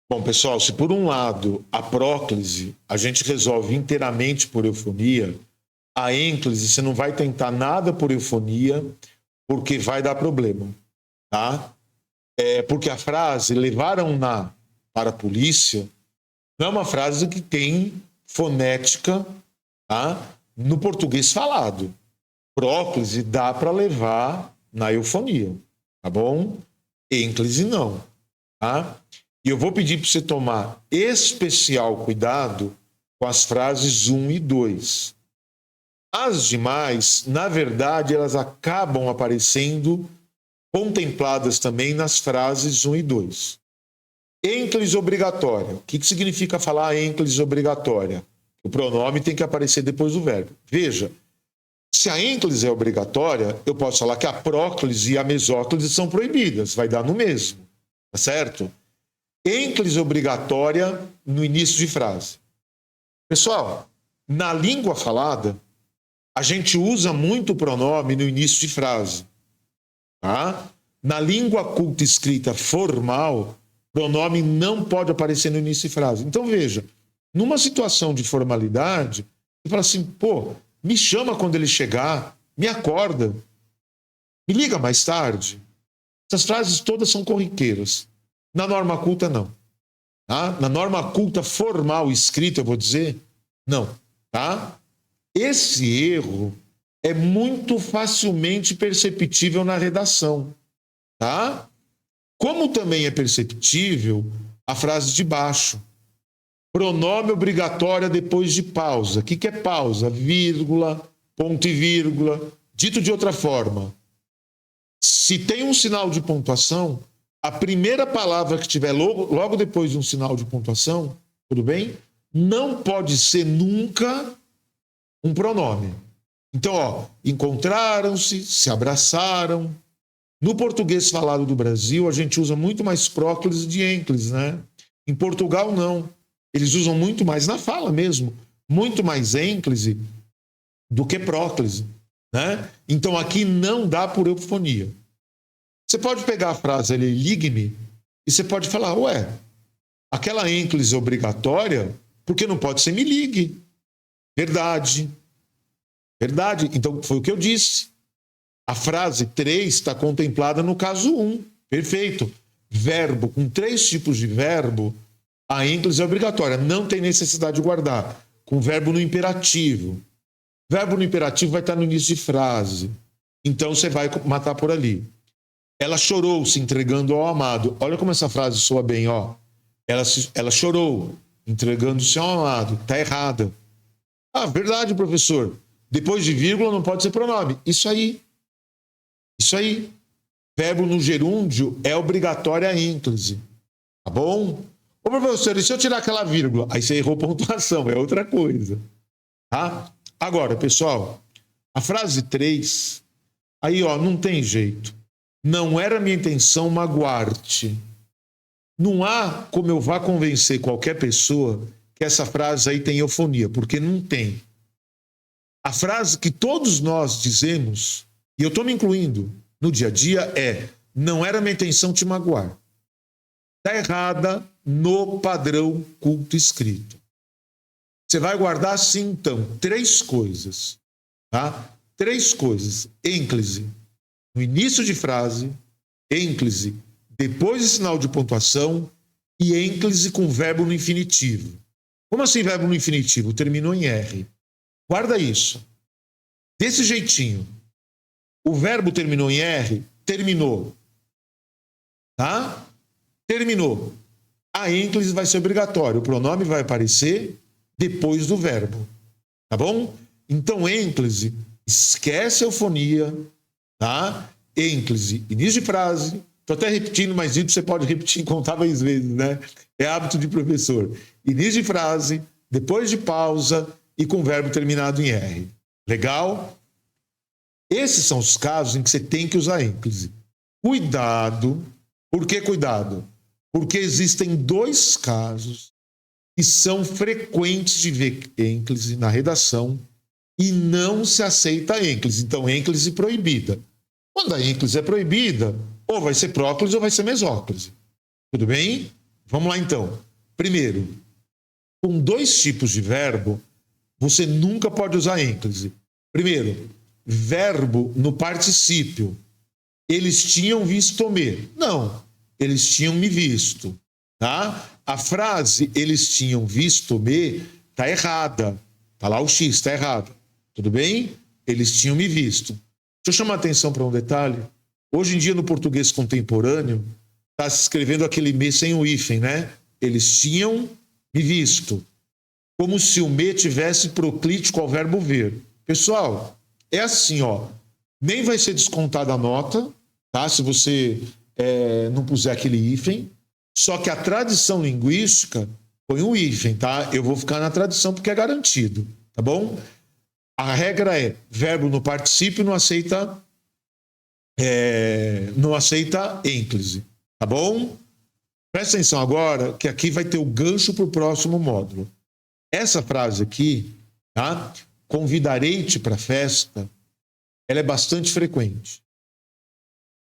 Bom, pessoal, se por um lado a próclise a gente resolve inteiramente por eufonia, a ênclise você não vai tentar nada por eufonia, porque vai dar problema, tá? Porque a frase levaram-na para a polícia não é uma frase que tem fonética, tá? No português falado. Próclise dá para levar na eufonia, tá bom? Ênclise não, tá? E eu vou pedir para você tomar especial cuidado com as frases 1 e 2. As demais, na verdade, elas acabam aparecendo contempladas também nas frases 1 e 2. Ênclise obrigatória. O que significa falar ênclise obrigatória? O pronome tem que aparecer depois do verbo. Veja, se a ênclise é obrigatória, eu posso falar que a próclise e a mesóclise são proibidas, vai dar no mesmo, tá certo? Ênclise obrigatória no início de frase. Pessoal, na língua falada, a gente usa muito o pronome no início de frase, tá? Na língua culta escrita formal, pronome não pode aparecer no início de frase. Então, veja, numa situação de formalidade, você fala assim, pô, me chama quando ele chegar, me acorda, me liga mais tarde. Essas frases todas são corriqueiras. Na norma culta, não. Tá? Na norma culta formal escrita, eu vou dizer, não. Tá? Esse erro é muito facilmente perceptível na redação. Tá? Como também é perceptível a frase de baixo. Pronome obrigatório depois de pausa. O que é pausa? Vírgula, ponto e vírgula. Dito de outra forma, se tem um sinal de pontuação, a primeira palavra que tiver logo depois de um sinal de pontuação, tudo bem? Não pode ser nunca um pronome. Então, ó, encontraram-se, se abraçaram. No português falado do Brasil, a gente usa muito mais próclise de ênclise, né? Em Portugal, não. Eles usam muito mais na fala mesmo, muito mais ênclise do que próclise, né? Então aqui não dá por eufonia. Você pode pegar a frase ali, ligue-me, e você pode falar, ué, aquela ênclise obrigatória, porque não pode ser me ligue. Verdade. Verdade. Então foi o que eu disse. A frase 3 está contemplada no caso 1. Perfeito. Verbo, com 3 tipos de verbo, a ênclise é obrigatória, não tem necessidade de guardar. Com verbo no imperativo. Verbo no imperativo vai estar no início de frase. Então você vai matar por ali. Ela chorou se entregando ao amado. Olha como essa frase soa bem, ó. Ela chorou entregando-se ao amado. Está errada. Ah, verdade, professor. Depois de vírgula não pode ser pronome. Isso aí. Isso aí. Verbo no gerúndio é obrigatória a ênclise. Tá bom? Ô, professor, e se eu tirar aquela vírgula? Aí você errou pontuação, é outra coisa. Tá? Agora, pessoal, a frase 3, aí, ó, não tem jeito. Não era minha intenção magoar-te. Não há como eu vá convencer qualquer pessoa que essa frase aí tem eufonia, porque não tem. A frase que todos nós dizemos, e eu estou me incluindo no dia a dia, é: não era minha intenção te magoar. Está errada no padrão culto escrito. Você vai guardar assim, então, 3 coisas. Tá? 3 coisas. Ênclise no início de frase, ênclise depois de sinal de pontuação e ênclise com verbo no infinitivo. Como assim verbo no infinitivo? Terminou em R. Guarda isso. Desse jeitinho. O verbo terminou em R, terminou. Tá? Terminou. A ênclise vai ser obrigatória. O pronome vai aparecer depois do verbo. Tá bom? Então, ênclise, esquece a eufonia, tá? Ênclise, início de frase. Estou até repetindo, mas isso você pode repetir incontáveis vezes, né? É hábito de professor. Início de frase, depois de pausa e com verbo terminado em R. Legal? Esses são os casos em que você tem que usar ênclise. Cuidado. Por que cuidado? Porque existem 2 casos que são frequentes de ver ênclise na redação e não se aceita ênclise. Então, ênclise proibida. Quando a ênclise é proibida, ou vai ser próclise ou vai ser mesóclise. Tudo bem? Vamos lá então. Primeiro, com dois tipos de verbo, você nunca pode usar ênclise. Primeiro, verbo no particípio. Eles tinham visto-me. Não, eles tinham me visto. Tá? A frase eles tinham visto-me está errada. Está lá o X, está errado. Tudo bem? Eles tinham me visto. Deixa eu chamar a atenção para um detalhe. Hoje em dia, no português contemporâneo, está se escrevendo aquele me sem o hífen, né? Eles tinham me visto. Como se o me tivesse proclítico ao verbo ver. Pessoal, é assim, ó. Nem vai ser descontada a nota, tá? Se você não puser aquele hífen. Só que a tradição linguística põe um hífen, tá? Eu vou ficar na tradição porque é garantido, tá bom? A regra é verbo no particípio não aceita ênclise, tá bom? Presta atenção agora que aqui vai ter o gancho para o próximo módulo. Essa frase aqui, tá? Convidarei-te para a festa, ela é bastante frequente.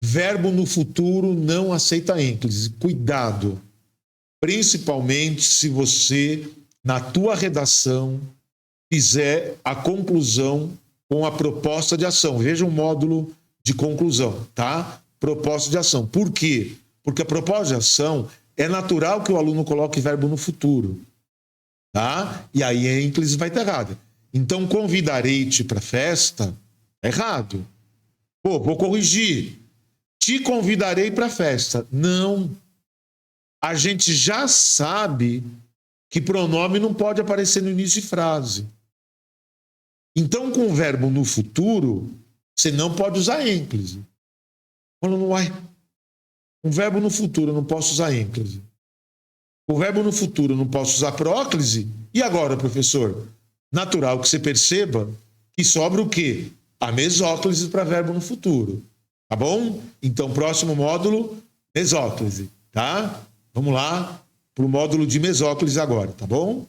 Verbo no futuro não aceita ênclise. Cuidado. Principalmente se você, na tua redação, fizer a conclusão com a proposta de ação. Veja um módulo de conclusão, tá? Proposta de ação. Por quê? Porque a proposta de ação é natural que o aluno coloque verbo no futuro, tá? E aí a ênclise vai estar errada. Então, convidarei-te para a festa, é errado. Pô, vou corrigir. Te convidarei para a festa. Não. A gente já sabe que pronome não pode aparecer no início de frase. Então, com o verbo no futuro, você não pode usar ênclise. Falando, uai, um verbo no futuro eu não posso usar ênclise. O verbo no futuro eu não posso usar próclise. E agora, professor? Natural que você perceba que sobra o quê? A mesóclise para verbo no futuro. Tá bom? Então, próximo módulo, mesóclise, tá? Vamos lá para o módulo de mesóclise agora, tá bom?